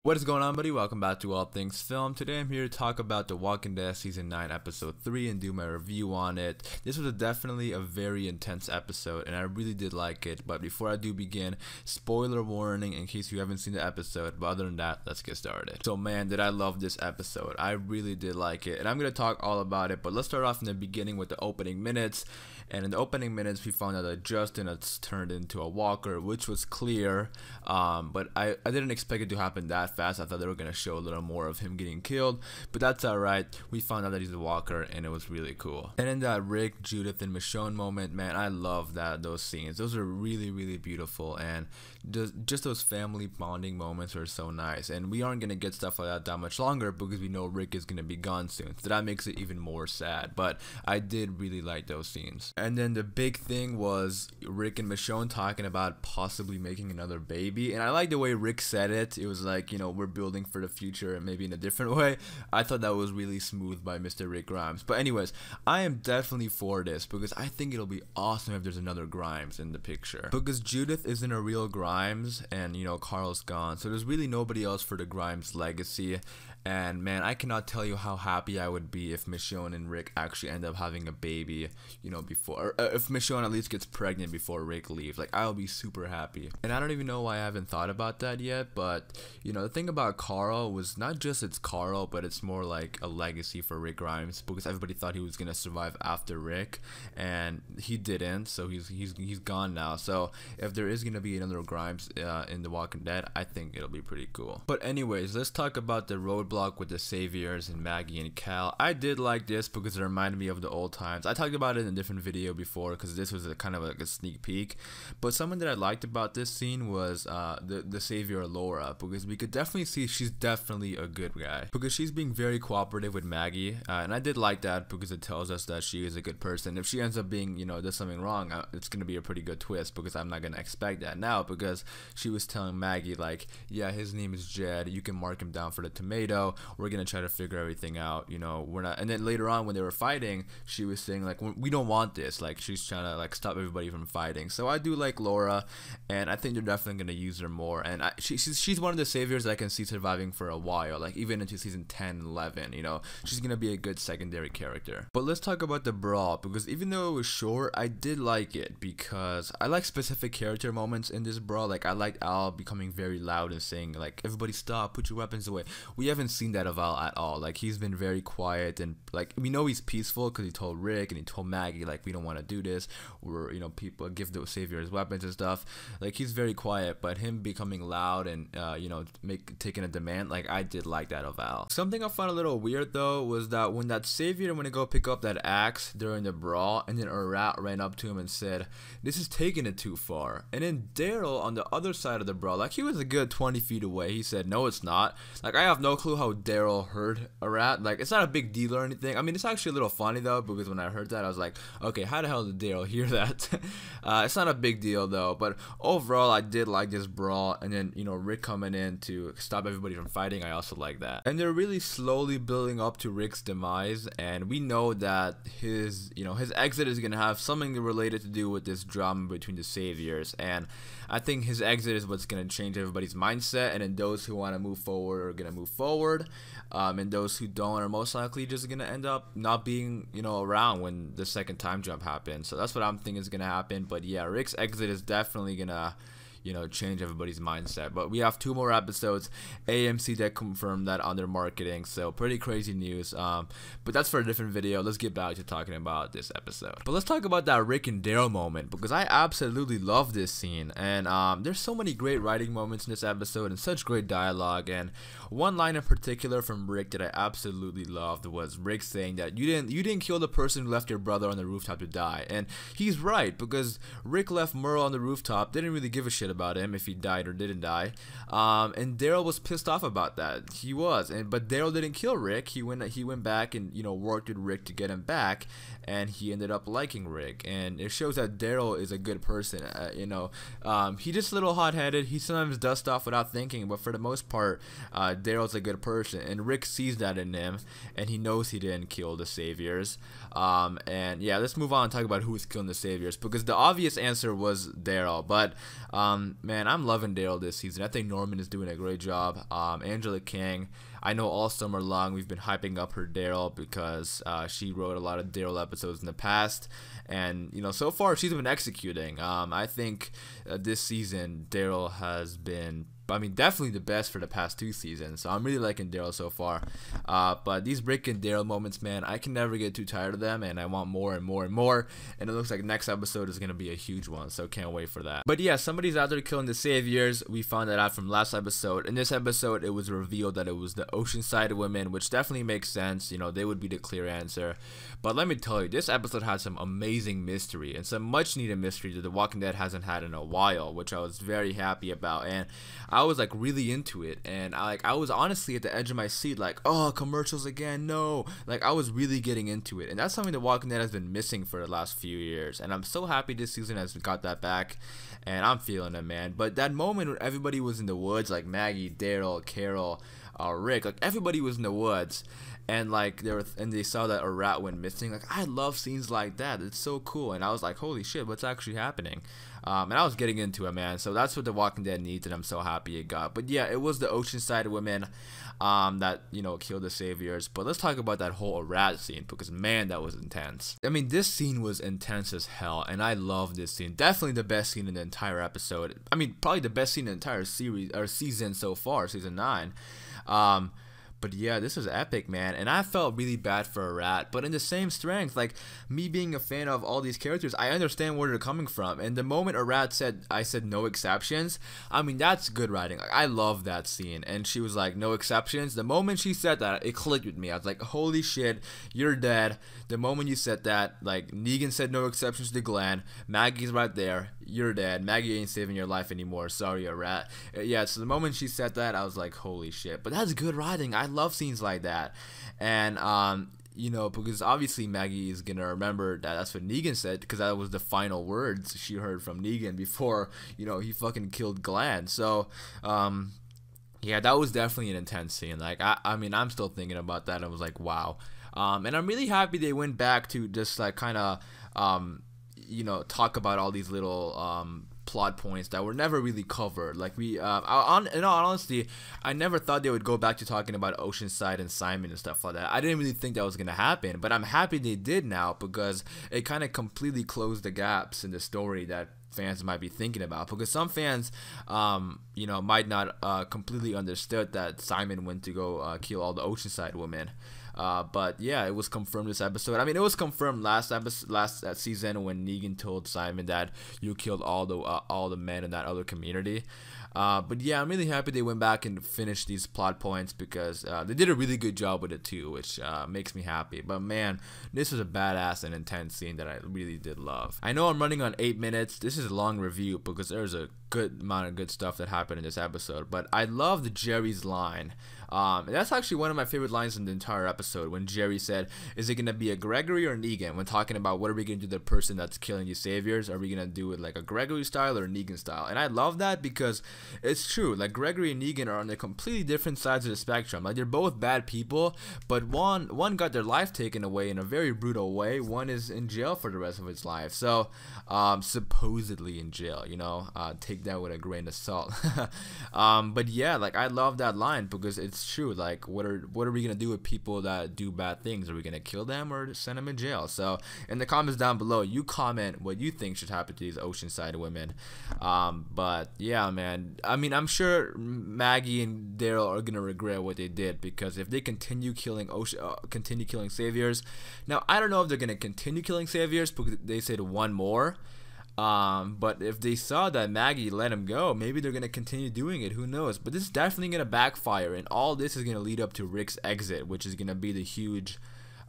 What is going on, buddy? Welcome back to All Things Film. Today I'm here to talk about The Walking Dead Season 9 Episode 3 and do my review on it. This was definitely a very intense episode and I really did like it, but before I do begin, spoiler warning in case you haven't seen the episode, but other than that, let's get started. So man, did I love this episode. I really did like it and I'm going to talk all about it, but let's start off in the beginning with the opening minutes. And in the opening minutes, we found out that Justin has turned into a walker, which was clear, but I didn't expect it to happen that fast. I thought they were going to show a little more of him getting killed, but that's alright. We found out that he's a walker, and it was really cool. And in that Rick, Judith, and Michonne moment, man, I love those scenes. Those are really, really beautiful, and just those family bonding moments are so nice. And we aren't going to get stuff like that much longer because we know Rick is going to be gone soon, so that makes it even more sad, but I did really like those scenes. And then the big thing was Rick and Michonne talking about possibly making another baby. And I like the way Rick said it. It was like, you know, we're building for the future and maybe in a different way. I thought that was really smooth by Mr. Rick Grimes. But anyways, I am definitely for this because I think it'll be awesome if there's another Grimes in the picture. Because Judith isn't a real Grimes and, you know, Carl's gone. So there's really nobody else for the Grimes legacy. And man, I cannot tell you how happy I would be if Michonne and Rick actually end up having a baby, you know, before, if Michonne at least gets pregnant before Rick leaves. Like, I'll be super happy. And I don't even know why I haven't thought about that yet, but, you know, the thing about Carl was not just it's Carl, but it's more like a legacy for Rick Grimes, because everybody thought he was gonna survive after Rick, and he didn't, so he's gone now. So if there is gonna be another Grimes in The Walking Dead, I think it'll be pretty cool. But anyways, let's talk about the roadblock with the Saviors and Maggie and Cal. I did like this because it reminded me of the old times. I talked about it in a different video before because this was a kind of like a sneak peek, but something that I liked about this scene was the Savior Laura, because we could definitely see she's definitely a good guy because she's being very cooperative with Maggie, and I did like that because it tells us that she is a good person. If she ends up being, you know, does something wrong, it's gonna be a pretty good twist because I'm not gonna expect that now, because she was telling Maggie like, yeah, his name is Jed, you can mark him down for the tomato, we're gonna try to figure everything out, you know, we're not. And then later on when they were fighting, she was saying like, we don't want this, like she's trying to like stop everybody from fighting. So I do like Laura, and I think they're definitely gonna use her more, and she's one of the saviors that I can see surviving for a while, like even into season 10, 11, you know, she's gonna be a good secondary character. But let's talk about the brawl, because even though it was short, I did like it because I like specific character moments in this brawl. Like I liked Al becoming very loud and saying like, everybody stop, put your weapons away. We haven't seen that of Al at all. Like he's been very quiet, and like we know he's peaceful because he told Rick and he told Maggie like, we don't want to do this, we're, you know, people give the saviors weapons and stuff. Like he's very quiet, but him becoming loud and you know, taking a demand, like I did like that of Al. Something I found a little weird though was that when that savior went to go pick up that axe during the brawl, and then a rat ran up to him and said, this is taking it too far. And then Daryl on the other side of the brawl, like he was a good 20 feet away, he said, no it's not. Like I have no clue how Daryl heard a rat. Like it's not a big deal or anything. I mean, it's actually a little funny though, because when I heard that I was like, okay, how the hell did Daryl hear that? It's not a big deal though, but overall I did like this brawl. And then, you know, Rick coming in to stop everybody from fighting, I also like that. And they're really slowly building up to Rick's demise, and we know that his, you know, his exit is gonna have something related to do with this drama between the saviors, and I think his exit is what's gonna change everybody's mindset, and then those who want to move forward are gonna move forward, and those who don't are most likely just gonna end up not being, you know, around when the second time jump happens. So that's what I'm thinking is gonna happen. But yeah, Rick's exit is definitely gonna, you know, change everybody's mindset. But we have 2 more episodes. AMC that confirmed that on their marketing, so pretty crazy news. But that's for a different video. Let's get back to talking about this episode. But let's talk about that Rick and Daryl moment, because I absolutely love this scene, and there's so many great writing moments in this episode and such great dialogue. And one line in particular from Rick that I absolutely loved was Rick saying that you didn't kill the person who left your brother on the rooftop to die. And he's right, because Rick left Merle on the rooftop, didn't really give a shit about him if he died or didn't die, and Daryl was pissed off about that. He was, but Daryl didn't kill Rick. He went back and, you know, worked with Rick to get him back, and he ended up liking Rick, and it shows that Daryl is a good person. You know, he just a little hot-headed. He sometimes does stuff without thinking, but for the most part, Daryl's a good person, and Rick sees that in him, and he knows he didn't kill the saviors. And yeah, let's move on and talk about who's killing the saviors, because the obvious answer was Daryl, but Man, I'm loving Daryl this season. I think Norman is doing a great job. Angela Kang, I know all summer long we've been hyping up her Daryl because she wrote a lot of Daryl episodes in the past, and you know, so far she's been executing. I think this season Daryl has been, I mean, definitely the best for the past 2 seasons. So I'm really liking Daryl so far. But these Rick and Daryl moments, man, I can never get too tired of them, and I want more and more and more. And it looks like next episode is gonna be a huge one, so can't wait for that. But yeah, somebody's out there killing the Saviors. We found that out from last episode. In this episode, it was revealed that it was the Oceanside women, which definitely makes sense. You know, they would be the clear answer. But let me tell you, this episode had some amazing mystery and some much needed mystery that The Walking Dead hasn't had in a while, which I was very happy about. And I was like really into it, and I was honestly at the edge of my seat, like, oh, commercials again, no. Like, I was really getting into it, and that's something The Walking Dead has been missing for the last few years, and I'm so happy this season has got that back, and I'm feeling it, man. But that moment when everybody was in the woods, like Maggie, Daryl, Carol, Rick, like everybody was in the woods, and like they saw that a rat went missing. Like, I love scenes like that. It's so cool, and I was like, holy shit, what's actually happening? And I was getting into it, man. So that's what The Walking Dead needs, and I'm so happy it got. But yeah, it was the Oceanside women that, you know, killed the Saviors. But let's talk about that whole rat scene, because man, that was intense. I mean, this scene was intense as hell, and I love this scene. Definitely the best scene in the entire episode. I mean, probably the best scene in the entire series or season so far, season 9. But yeah, this was epic, man, and I felt really bad for a rat, but in the same strength, like, me being a fan of all these characters, I understand where they're coming from, and the moment a rat said, I said no exceptions, I mean, that's good writing. Like, I love that scene, and she was like, no exceptions. The moment she said that, it clicked with me. I was like, holy shit, you're dead. The moment you said that, like, Negan said no exceptions to Glenn, Maggie's right there, you're dead, Maggie ain't saving your life anymore, sorry, a rat. Yeah, so the moment she said that, I was like, holy shit, but that's good writing. I love scenes like that, and you know, because obviously Maggie is gonna remember that that's what Negan said, because that was the final words she heard from Negan before, you know, he fucking killed Glenn. So yeah, that was definitely an intense scene. Like, I mean, I'm still thinking about that. I was like, wow. And I'm really happy they went back to just like kind of you know, talk about all these little plot points that were never really covered. Like, in all honesty, I never thought they would go back to talking about Oceanside and Simon and stuff like that. I didn't really think that was gonna happen, but I'm happy they did now, because it kind of completely closed the gaps in the story that fans might be thinking about, because some fans you know, might not completely understood that Simon went to go kill all the Oceanside women. But yeah, it was confirmed this episode. I mean, it was confirmed last season when Negan told Simon that you killed all the men in that other community. But yeah, I'm really happy they went back and finished these plot points, because they did a really good job with it too, which makes me happy. But man, this was a badass and intense scene that I really did love. I know I'm running on 8 minutes. This is a long review because there's a good amount of good stuff that happened in this episode, but I loved Jerry's line. And that's actually one of my favorite lines in the entire episode, when Jerry said, is it going to be a Gregory or Negan? When talking about what are we going to do to the person that's killing the Saviors? Are we going to do it like a Gregory style or Negan style? And I love that, because it's true. Like, Gregory and Negan are on the completely different sides of the spectrum. Like, they're both bad people, but one got their life taken away in a very brutal way. One is in jail for the rest of his life. So, supposedly in jail, you know, take that with a grain of salt. But yeah, like, I love that line, because it's true. Like, what are we gonna do with people that do bad things? Are we gonna kill them or send them in jail? So in the comments down below, you comment what you think should happen to these Oceanside women. But yeah, man, I mean, I'm sure Maggie and Daryl are gonna regret what they did, because if they continue killing Saviors, now I don't know if they're gonna continue killing Saviors, because they said one more. But if they saw that Maggie let him go, maybe they're gonna continue doing it. Who knows? But this is definitely gonna backfire, and all this is gonna lead up to Rick's exit, which is gonna be the huge,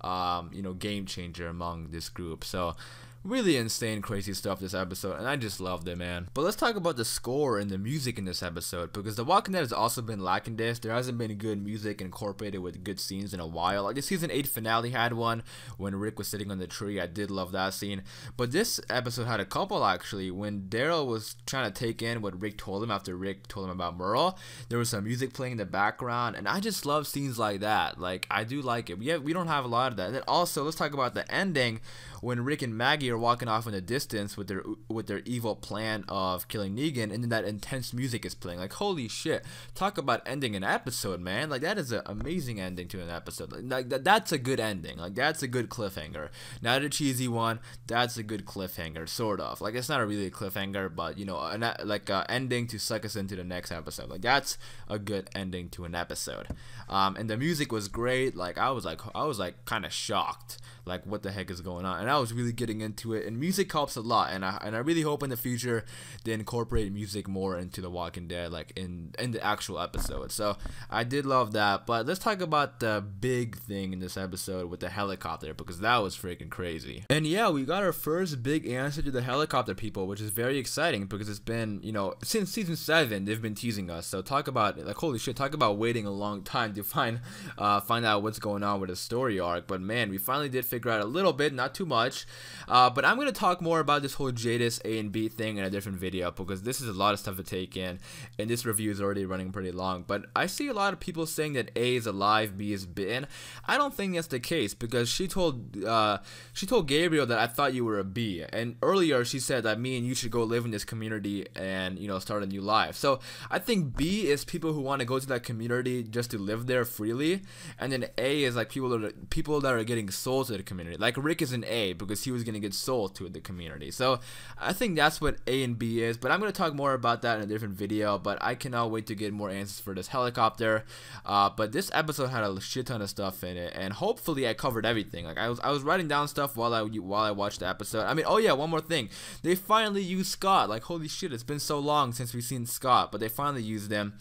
you know, game changer among this group. So really insane, crazy stuff this episode, and I just loved it, man. But let's talk about the score and the music in this episode, because The Walking Dead has also been lacking this. There hasn't been good music incorporated with good scenes in a while. Like, the season 8 finale had one when Rick was sitting on the tree. I did love that scene. But this episode had a couple, actually. When Daryl was trying to take in what Rick told him after Rick told him about Merle, there was some music playing in the background, and I just love scenes like that. Like, I do like it. We don't have a lot of that. And then also, let's talk about the ending when Rick and Maggie are walking off in the distance with their evil plan of killing Negan, and then that intense music is playing. Like, holy shit! Talk about ending an episode, man. Like, that is an amazing ending to an episode. Like that's a good ending. Like, that's a good cliffhanger. Not a cheesy one. That's a good cliffhanger, sort of. Like, it's not a really cliffhanger, but you know, like a ending to suck us into the next episode. Like, that's a good ending to an episode. And the music was great. Like, I was like kind of shocked. Like, what the heck is going on? And I was really getting into it. And music helps a lot. And I really hope in the future they incorporate music more into The Walking Dead, like in the actual episode. So I did love that. But let's talk about the big thing in this episode with the helicopter, because that was freaking crazy. And yeah, we got our first big answer to the helicopter people, which is very exciting because it's been, you know, since season 7 they've been teasing us. So talk about, like, holy shit, talk about waiting a long time to find out what's going on with the story arc. But man, we finally did figure out a little bit, not too much. But I'm gonna talk more about this whole Jadis A and B thing in a different video, because this is a lot of stuff to take in, and this review is already running pretty long. But I see a lot of people saying that A is alive, B is bitten. I don't think that's the case, because she told Gabriel that I thought you were a B, and earlier she said that me and you should go live in this community and, you know, start a new life. So I think B is people who want to go to that community just to live there freely, and then A is like people that are getting sold to the community. Like Rick is an A because he was gonna get sold to the community. So I think that's what A and B is, but I'm gonna talk more about that in a different video. But I cannot wait to get more answers for this helicopter. But this episode had a shit ton of stuff in it, and hopefully I covered everything. Like I was writing down stuff while I watched the episode. I mean, oh yeah, one more thing, they finally used Scott. Like, holy shit, it's been so long since we've seen Scott, but they finally used him.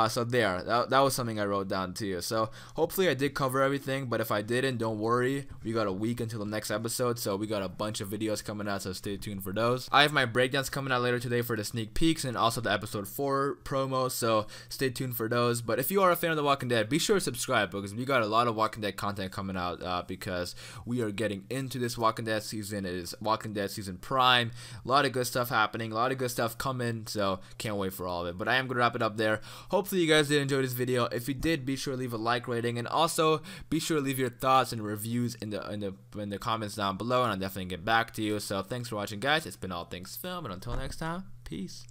So there, that was something I wrote down too. So hopefully I did cover everything, but if I didn't, don't worry. We got a week until the next episode, so we got a bunch of videos coming out, so stay tuned for those. I have my breakdowns coming out later today for the sneak peeks and also the episode 4 promo, so stay tuned for those. But if you are a fan of The Walking Dead, be sure to subscribe, because we got a lot of Walking Dead content coming out, because we are getting into this Walking Dead season. It is Walking Dead season prime. A lot of good stuff happening, a lot of good stuff coming, so can't wait for all of it. But I am going to wrap it up there. Hopefully you guys did enjoy this video. If you did, be sure to leave a like rating, and also be sure to leave your thoughts and reviews in the comments down below, and I'll definitely get back to you. So thanks for watching, guys. It's been All Things Film, and until next time, peace.